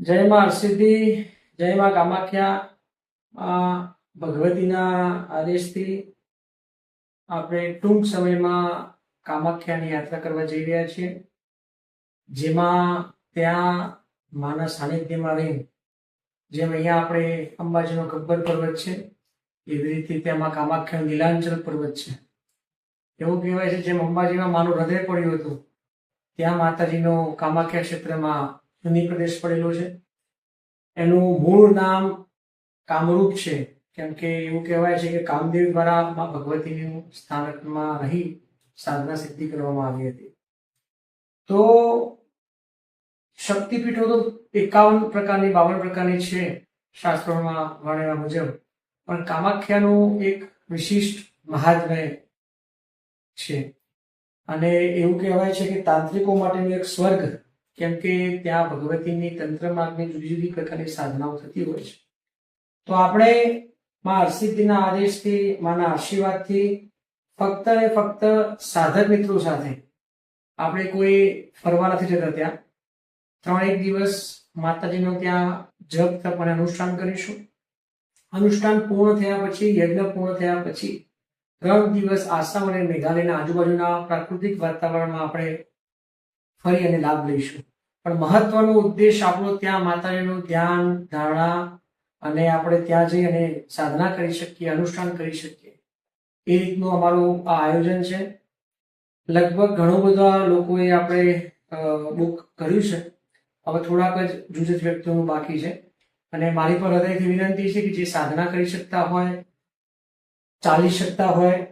જય માં હરસિદ્ધિ, જય માં કામાખ્યા. ભગવતીના આદેશથી આપણે ટૂંક સમયમાં કામાખ્યાની યાત્રા કરવા જઈ રહ્યા છીએ, જેમાં ત્યાં માના સાનિધ્યમાં રહીને, જેમ અહીંયા આપણે અંબાજીનો ગબ્બર પર્વત છે એવી રીતે તેમાં કામાખ્યાનો નીલાંચલ પર્વત છે. એવું કહેવાય છે જેમ અંબાજીમાં માનું હૃદય પડ્યું હતું, ત્યાં માતાજીનો કામાખ્યા ક્ષેત્રમાં સુની પ્રદેશ પડેલો છે. એનું મૂળ નામ કામરૂપ છે, કેમ કે એવું કહેવાય છે કે કામદેવ દ્વારા મા ભગવતીનું સ્થાનકમાં રહી સાધના સિદ્ધિ કરવામાં આવી હતી. તો શક્તિપીઠો તો 51 પ્રકારની 52 પ્રકારની છે શાસ્ત્રોમાં વર્ણવ્યા મુજબ, પણ કામાખ્યાનું એક વિશિષ્ટ મહાત્મ્ય છે. અને એવું કહેવાય છે કે તાંત્રિકો માટેનું એક સ્વર્ગ, કેમ કે ત્યાં ભગવતીની તંત્ર માર્ગની જુદી જુદી પ્રકારની સાધનાઓ થતી હોય છે. તો આપણે મા હરસિદ્ધિના આદેશથી, માના આશીર્વાદથી ફક્ત ને ફક્ત સાધક મિત્રો સાથે આપણે કોઈ ફરવા નથી જતા. ત્યાં 3 દિવસ માતાજીનો ત્યાં જપ તપ અને અનુષ્ઠાન કરીશું. અનુષ્ઠાન પૂર્ણ થયા પછી, યજ્ઞ પૂર્ણ થયા પછી 3 દિવસ આસામ અને મેઘાલયના આજુબાજુના પ્રાકૃતિક વાતાવરણમાં આપણે ફરી અને લાભ લઈશું. પણ મહત્વનો ઉદ્દેશ આપણો ત્યાં માતાજીનું ધ્યાન ધારણા અને આપણે ત્યાં જઈ અને સાધના કરી શકીએ, અનુષ્ઠાન કરી શકીએ, એ રીતનું અમારું આ આયોજન છે. લગભગ ઘણો બધા લોકોએ આપણે બુક કર્યું છે. હવે થોડાક જ જુજત વ્યક્તિઓનું બાકી છે, અને મારી પર હૃદયથી વિનંતી છે કે જે સાધના કરી શકતા હોય, ચાલી શકતા હોય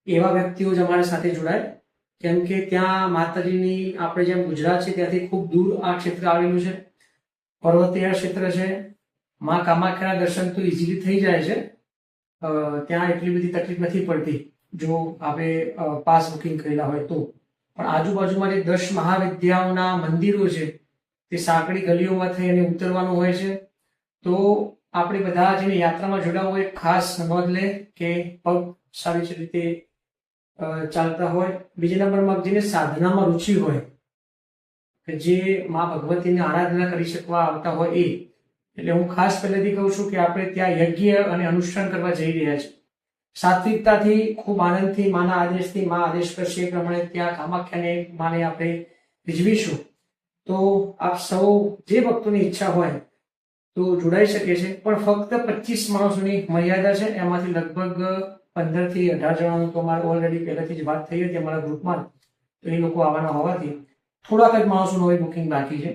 એવા વ્યક્તિઓ જ અમારી સાથે જોડાય. કેમ કે ત્યાં માતાજીની, આપણે જેમ ગુજરાત છે ત્યાંથી ખૂબ દૂર આ ક્ષેત્ર આવેલું છે, પર્વતીય ક્ષેત્ર છે. મા કામાખ્યાના દર્શન તો ઇઝીલી થઈ જાય છે, ત્યાં એટલી બધી તકલીફ નથી પડતી જો આપણે પાસ બુકિંગ કરેલા હોય તો. પણ આજુબાજુમાં જે 10 મહાવિદ્યાઓના મંદિરો છે તે સાંકડી ગલીઓમાં થઈ અને ઉતરવાનું હોય છે. તો આપણે બધા જેને યાત્રામાં જોડાવું હોય ખાસ નોંધ લે કે પગ સારી રીતે ચાલતા હોય. બીજા નંબરમાં જેને સાધનામાં રુચિ હોય, કે જે મા ભગવતીની આરાધના કરી શકવા આવતા હોય એ, એટલે હું ખાસ પહેલેથી કહું છું કે આપણે ત્યાં યજ્ઞ અને અનુષ્ઠાન કરવા જઈ રહ્યા છીએ. સાત્વિકતાથી, ખૂબ આનંદથી, માના આદેશથી, મા આદેશ કરશે એ પ્રમાણે ત્યાં કામાખ્યાને માને આપણે રીઝવીશું. તો આપ સૌ જે ભક્તોની ઈચ્છા હોય તો જોડાઈ શકે છે. પણ ફક્ત 25 માણસોની મર્યાદા છે. એમાંથી લગભગ 15 થી 18 જણાનું તો અમારે ઓલરેડી પહેલેથી જ વાત થઈ હતી અમારા ગ્રુપમાં, તો એ લોકો આવવાના હોવાથી થોડાક જ માણસોનું હવે બુકિંગ બાકી છે.